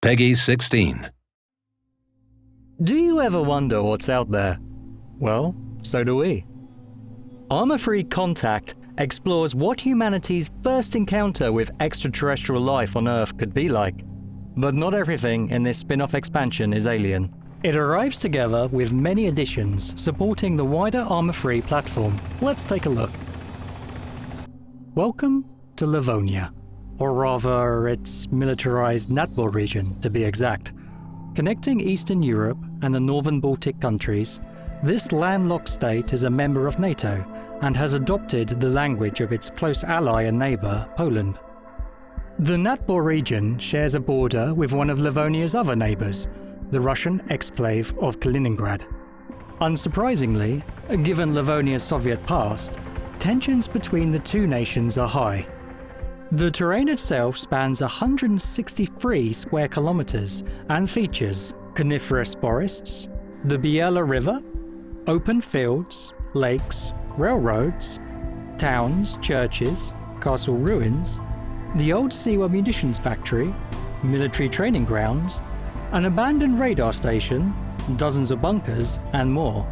Peggy 16. Do you ever wonder what's out there? Well, so do we. Arma-Free Contact explores what humanity's first encounter with extraterrestrial life on Earth could be like. But not everything in this spin-off expansion is alien. It arrives together with many additions supporting the wider Arma-Free platform. Let's take a look. Welcome to Livonia, or rather its militarized Natbor region to be exact. Connecting Eastern Europe and the northern Baltic countries, this landlocked state is a member of NATO and has adopted the language of its close ally and neighbor, Poland. The Natbor region shares a border with one of Livonia's other neighbors, the Russian exclave of Kaliningrad. Unsurprisingly, given Livonia's Soviet past, tensions between the two nations are high. The terrain itself spans 163 square kilometers and features coniferous forests, the Biela River, open fields, lakes, railroads, towns, churches, castle ruins, the old Siwa munitions factory, military training grounds, an abandoned radar station, dozens of bunkers, and more.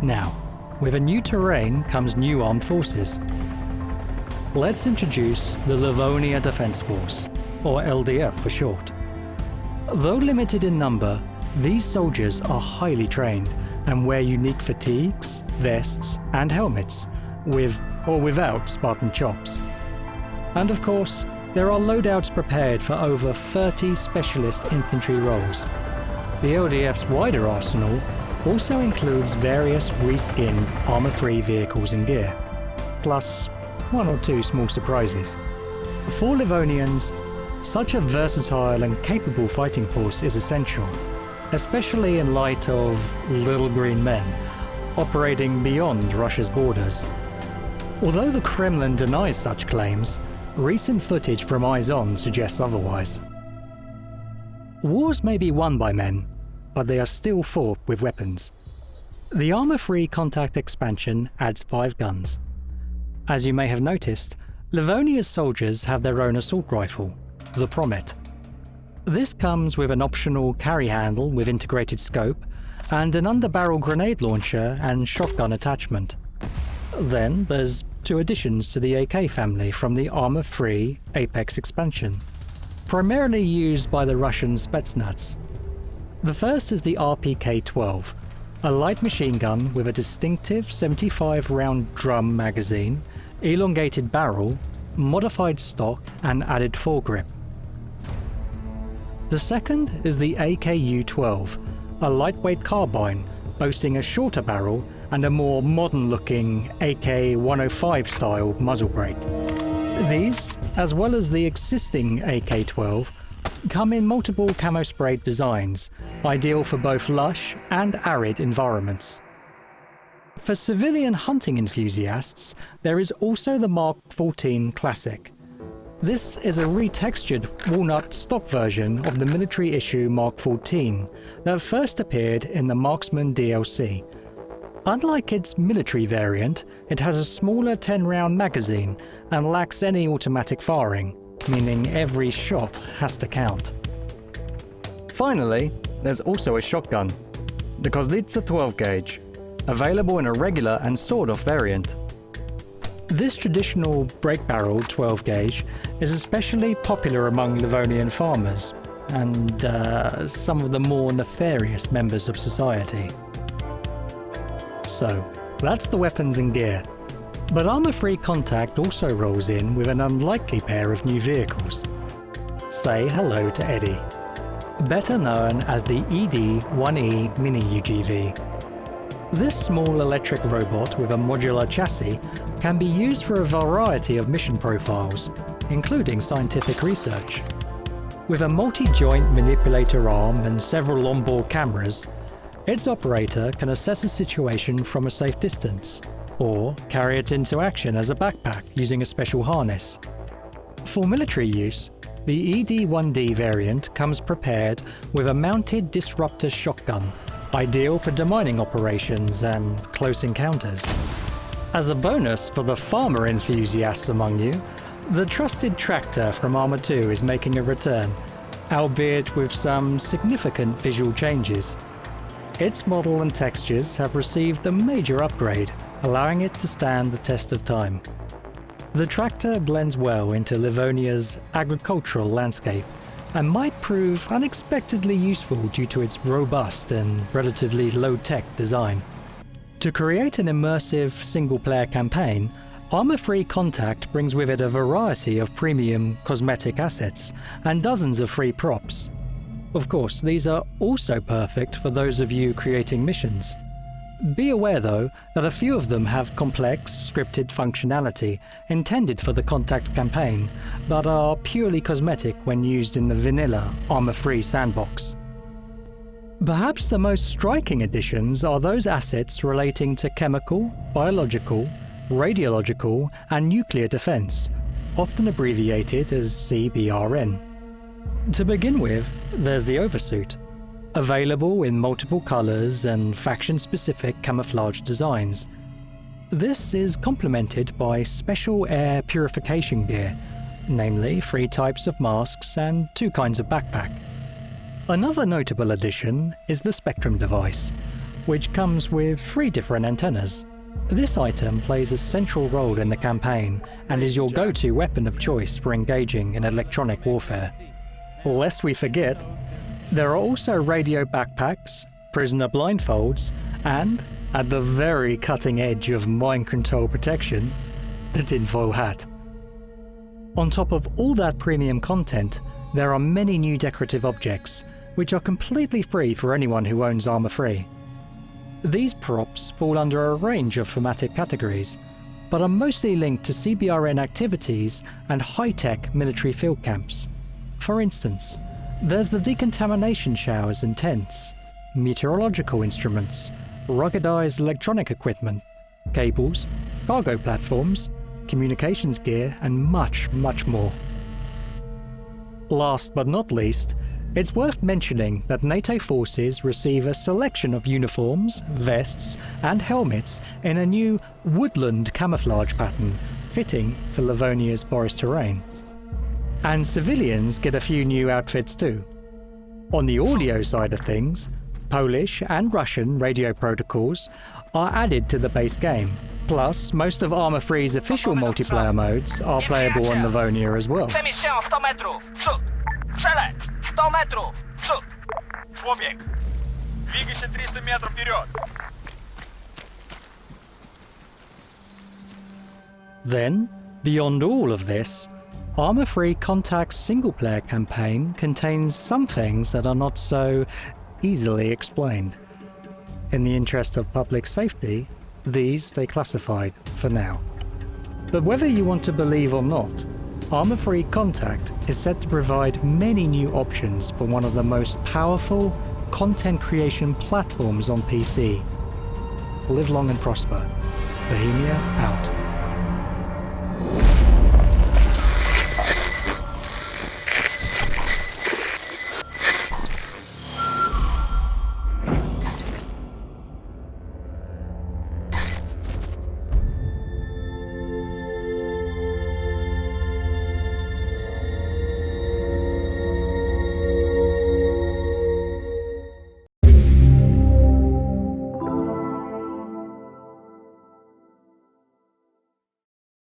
Now, with a new terrain comes new armed forces. Let's introduce the Livonia Defense Force, or LDF for short. Though limited in number, these soldiers are highly trained and wear unique fatigues, vests, and helmets, with or without Spartan chops. And of course, there are loadouts prepared for over 30 specialist infantry roles. The LDF's wider arsenal also includes various reskinned armor-free vehicles and gear, plus one or two small surprises. For Livonians, such a versatile and capable fighting force is essential, especially in light of little green men operating beyond Russia's borders. Although the Kremlin denies such claims, recent footage from Eyes On suggests otherwise. Wars may be won by men, but they are still fought with weapons. The Arma-Free Contact expansion adds 5 guns. As you may have noticed, Livonia's soldiers have their own assault rifle, the Promet. This comes with an optional carry handle with integrated scope and an underbarrel grenade launcher and shotgun attachment. Then there's 2 additions to the AK family from the Arma-Free Apex expansion, primarily used by the Russian Spetsnaz. The first is the RPK-12, a light machine gun with a distinctive 75-round drum magazine, elongated barrel, modified stock, and added foregrip. The second is the AKU-12, a lightweight carbine boasting a shorter barrel and a more modern-looking AK-105 style muzzle brake. These, as well as the existing AK-12, come in multiple camo-sprayed designs, ideal for both lush and arid environments. For civilian hunting enthusiasts, there is also the Mark 14 Classic. This is a retextured walnut stock version of the military issue Mark 14 that first appeared in the Marksman DLC. Unlike its military variant, it has a smaller 10-round magazine and lacks any automatic firing, meaning every shot has to count. Finally, there's also a shotgun, the Kozlitsa 12 gauge, available in a regular and sawed-off variant. This traditional break-barrel 12 gauge is especially popular among Livonian farmers and some of the more nefarious members of society. So, that's the weapons and gear. But Arma-Free Contact also rolls in with an unlikely pair of new vehicles. Say hello to Eddie, better known as the ED-1E Mini UGV. This small electric robot with a modular chassis can be used for a variety of mission profiles, including scientific research. With a multi-joint manipulator arm and several onboard cameras, its operator can assess a situation from a safe distance, or carry it into action as a backpack using a special harness. For military use, the ED-1D variant comes prepared with a mounted disruptor shotgun, ideal for demining operations and close encounters. As a bonus for the farmer enthusiasts among you, the trusted tractor from Arma 2 is making a return, albeit with some significant visual changes. Its model and textures have received a major upgrade, allowing it to stand the test of time. The tractor blends well into Livonia's agricultural landscape and might prove unexpectedly useful due to its robust and relatively low-tech design. To create an immersive single-player campaign, Arma Free Contact brings with it a variety of premium cosmetic assets and dozens of free props. Of course, these are also perfect for those of you creating missions. Be aware though that a few of them have complex, scripted functionality intended for the Contact campaign, but are purely cosmetic when used in the vanilla Arma Free sandbox. Perhaps the most striking additions are those assets relating to chemical, biological, radiological, and nuclear defense, often abbreviated as CBRN. To begin with, there's the oversuit. Available in multiple colors and faction-specific camouflage designs. This is complemented by special air purification gear, namely 3 types of masks and 2 kinds of backpack. Another notable addition is the Spectrum device, which comes with 3 different antennas. This item plays a central role in the campaign and is your go-to weapon of choice for engaging in electronic warfare. Lest we forget, there are also radio backpacks, prisoner blindfolds, and, at the very cutting edge of mind control protection, the tinfoil hat. On top of all that premium content, there are many new decorative objects, which are completely free for anyone who owns Arma Free. These props fall under a range of thematic categories, but are mostly linked to CBRN activities and high-tech military field camps. For instance, there's the decontamination showers and tents, meteorological instruments, ruggedized electronic equipment, cables, cargo platforms, communications gear, and much, much more. Last but not least, it's worth mentioning that NATO forces receive a selection of uniforms, vests, and helmets in a new woodland camouflage pattern fitting for Livonia's forest terrain. And civilians get a few new outfits too. On the audio side of things, Polish and Russian radio protocols are added to the base game. Plus, most of Arma Free's official multiplayer modes are playable on Livonia as well. Then, beyond all of this, Arma Free Contact's single-player campaign contains some things that are not so easily explained. In the interest of public safety, these stay classified for now. But whether you want to believe or not, Arma Free Contact is set to provide many new options for one of the most powerful content creation platforms on PC. Live long and prosper. Bohemia out.